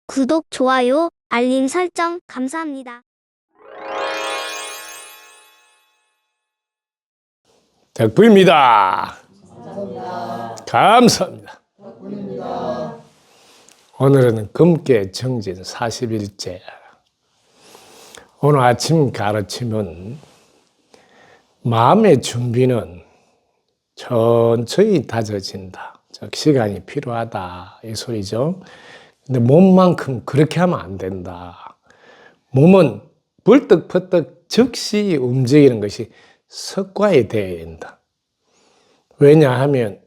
구독, 좋아요, 알림 설정 감사합니다. 덕분입니다. 감사합니다. 오늘은 금계 정진 40일째. 오늘 아침 가르침은 마음의 준비는 천천히 다져진다. 즉 시간이 필요하다 이 소리죠. 근데 몸만큼 그렇게 하면 안 된다. 몸은 벌떡벌떡 즉시 움직이는 것이 습관이 된다. 왜냐하면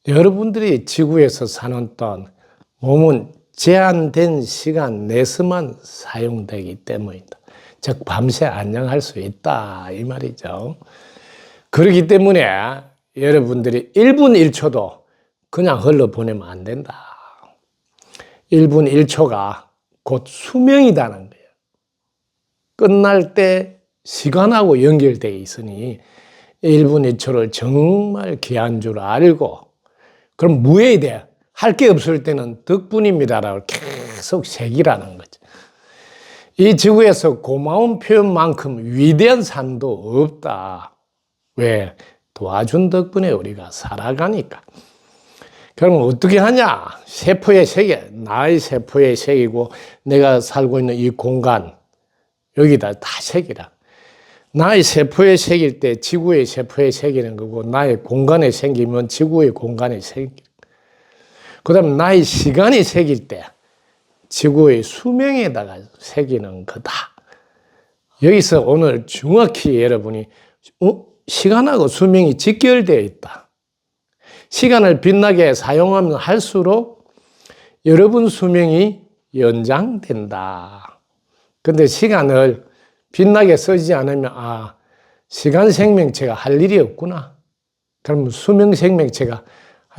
여러분들이 지구에서 사는 동안 몸은 제한된 시간 내에서만 사용되기 때문이다. 즉 밤새 안녕할 수 있다 이 말이죠. 그렇기 때문에 여러분들이 1분 1초도 그냥 흘러보내면 안 된다. 1분 1초가 곧 수명이라는 거예요. 끝날 때 시간하고 연결되어 있으니 1분 1초를 정말 귀한 줄 알고, 그럼 무해에 대해 할 게 없을 때는 덕분입니다라고 계속 새기라는 거죠. 이 지구에서 고마운 표현만큼 위대한 삶도 없다. 왜? 도와준 덕분에 우리가 살아가니까. 그럼 어떻게 하냐? 세포에 새겨. 나의 세포에 새기고 내가 살고 있는 이 공간 여기다 다 새기라. 나의 세포에 새길 때 지구의 세포에 새기는 거고, 나의 공간에 새기면 지구의 공간에 새기는 거고, 그 다음 나의 시간이 새길 때 지구의 수명에다가 새기는 거다. 여기서 오늘 정확히 여러분이 시간하고 수명이 직결되어 있다. 시간을 빛나게 사용하면 할수록 여러분 수명이 연장된다. 근데 시간을 빛나게 쓰지 않으면 시간 생명체가 할 일이 없구나. 그럼 수명 생명체가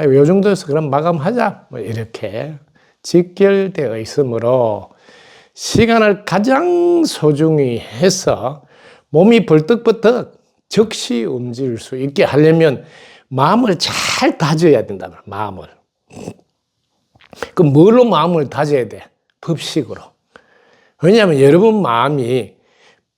요 정도에서 그럼 마감하자. 뭐 이렇게 직결되어 있으므로 시간을 가장 소중히 해서 몸이 벌떡벌떡 즉시 움직일 수 있게 하려면 마음을 잘 다져야 된다. 마음을. 그럼 뭘로 마음을 다져야 돼? 법식으로. 왜냐하면 여러분 마음이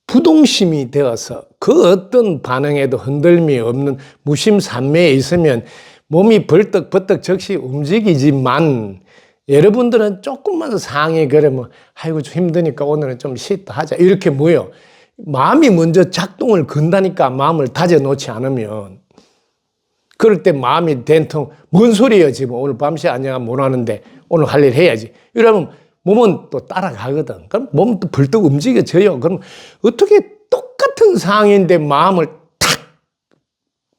부동심이 되어서 그 어떤 반응에도 흔들림이 없는 무심산매에 있으면 몸이 벌떡벌떡 즉시 움직이지만, 여러분들은 조금만 상해 그러면 아이고 좀 힘드니까 오늘은 좀 쉬다 하자 이렇게 뭐요? 마음이 먼저 작동을 건다니까. 마음을 다져 놓지 않으면. 그럴 때 마음이 된통 뭔 소리예요 지금 오늘 밤새 안녕 못 하는데 오늘 할 일 해야지 이러면 몸은 또 따라가거든. 그럼 몸은 또 벌떡 움직여져요. 그럼 어떻게 똑같은 상황인데 마음을 탁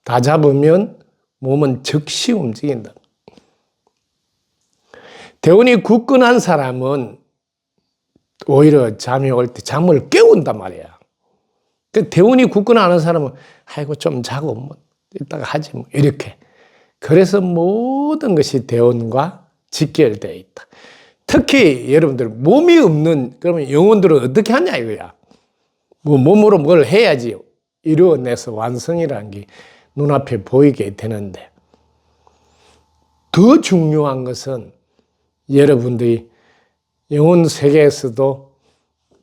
다 잡으면 몸은 즉시 움직인다. 대운이 굳건한 사람은 오히려 잠이 올 때 잠을 깨운단 말이야. 그 대운이 굳건한 사람은 아이고 좀 자고 뭐 이따가 하지 뭐 이렇게. 그래서 모든 것이 대운과 직결되어 있다. 특히 여러분들 몸이 없는 그러면 영혼들은 어떻게 하냐 이거야. 뭐 몸으로 뭘 해야지 이루어내서 완성이라는 게 눈앞에 보이게 되는데, 더 중요한 것은 여러분들이 영혼 세계에서도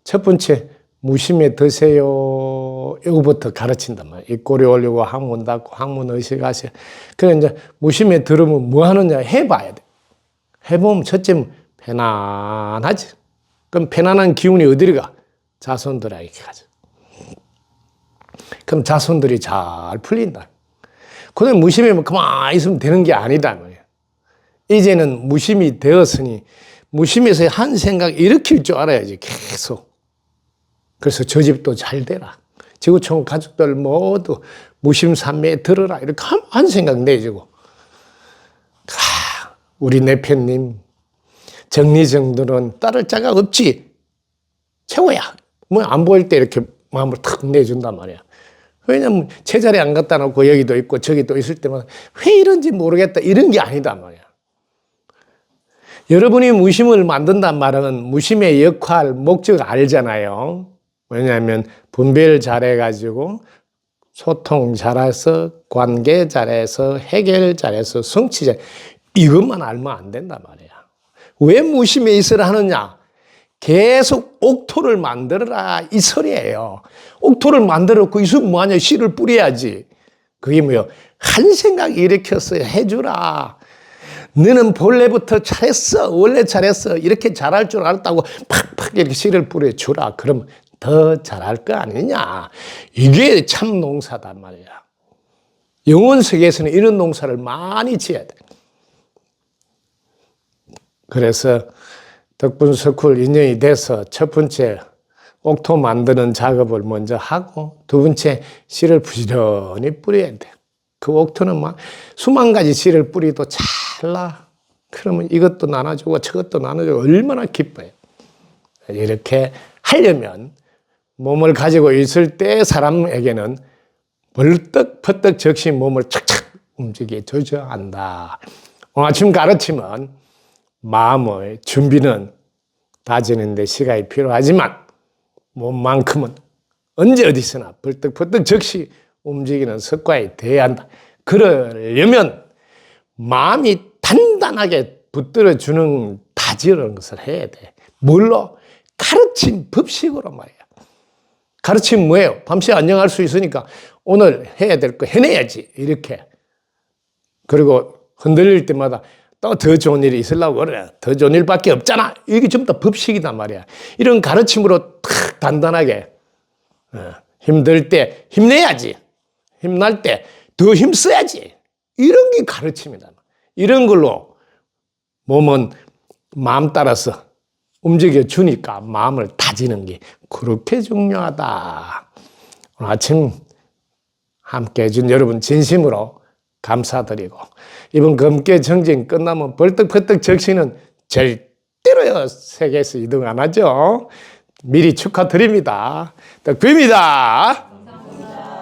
첫 번째 무심에 드세요 이거부터 가르친단 말이야. 입꼬리 올리고 항문 닫고 항문 의식하세요. 그래 이제 무심에 들으면 뭐 하느냐 해봐야 돼. 해보면 첫째 편안하지. 그럼 편안한 기운이 어디로 가? 자손들에게 가죠. 그럼 자손들이 잘 풀린다. 그다음에 무심에 그만 있으면 되는 게 아니다 말이야. 이제는 무심이 되었으니 무심에서 한 생각 일으킬 줄 알아야지 계속. 그래서 저 집도 잘 되라. 지구촌 가족들 모두 무심산매에 들어라. 이렇게 한 생각 내주고. 우리 내편님 정리정돈은 따를 자가 없지. 최고야. 뭐 안 보일 때 이렇게 마음을 탁 내준단 말이야. 왜냐면 제자리 안 갖다 놓고 여기도 있고 저기도 있을 때마다 왜 이런지 모르겠다 이런 게 아니다 말이야. 여러분이 무심을 만든단 말은 무심의 역할, 목적 알잖아요. 왜냐하면 분별 잘해가지고 소통 잘해서 관계 잘해서 해결 잘해서 성취 잘, 이것만 알면 안 된단 말이야. 왜 무심에 있으라 하느냐? 계속 옥토를 만들어라 이 소리예요. 옥토를 만들었고 이수 뭐하냐? 씨를 뿌려야지. 그게 뭐요? 한 생각 일으켰어요. 해주라. 너는 본래부터 잘했어. 원래 잘했어. 이렇게 잘할 줄 알았다고 팍팍 이렇게 씨를 뿌려주라. 그럼 더 잘할 거 아니냐. 이게 참 농사단 말이야. 영혼 세계에서는 이런 농사를 많이 지어야 돼. 그래서 덕분석쿨 인연이 돼서 첫 번째 옥토 만드는 작업을 먼저 하고 두 번째 씨를 부지런히 뿌려야 돼. 그 옥토는 막 수만 가지 씨를 뿌리도 잘 나. 그러면 이것도 나눠주고 저것도 나눠주고 얼마나 기뻐요. 이렇게 하려면 몸을 가지고 있을 때 사람에게는 벌떡 적시 몸을 착착 움직여 줘야 한다. 오늘 아침 가르침은 마음의 준비는 다지는데 시간이 필요하지만 몸만큼은 언제 어디서나 벌떡 적시 움직이는 습관이 돼야 한다. 그러려면 마음이 단단하게 붙들어주는 다지는 것을 해야 돼. 뭘로? 가르침 법식으로 말이야. 가르침 뭐예요? 밤새 안녕할 수 있으니까 오늘 해야 될 거 해내야지. 이렇게. 그리고 흔들릴 때마다 또 더 좋은 일이 있으려고 그래. 더 좋은 일밖에 없잖아. 이게 전부 다 법식이단 말이야. 이런 가르침으로 탁 단단하게 힘들 때 힘내야지. 힘날 때 더 힘써야지. 이런 게 가르침이다. 이런 걸로 몸은 마음 따라서 움직여 주니까 마음을 다지는 게 그렇게 중요하다. 오늘 아침 함께 해준 여러분 진심으로 감사드리고 이번 금계 정진 끝나면 벌떡 적시는 절대로 세계에서 이동 안 하죠. 미리 축하드립니다. 덕비입니다.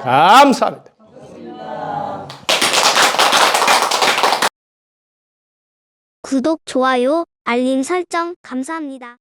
감사합니다. 구독, 좋아요, 알림 설정 감사합니다.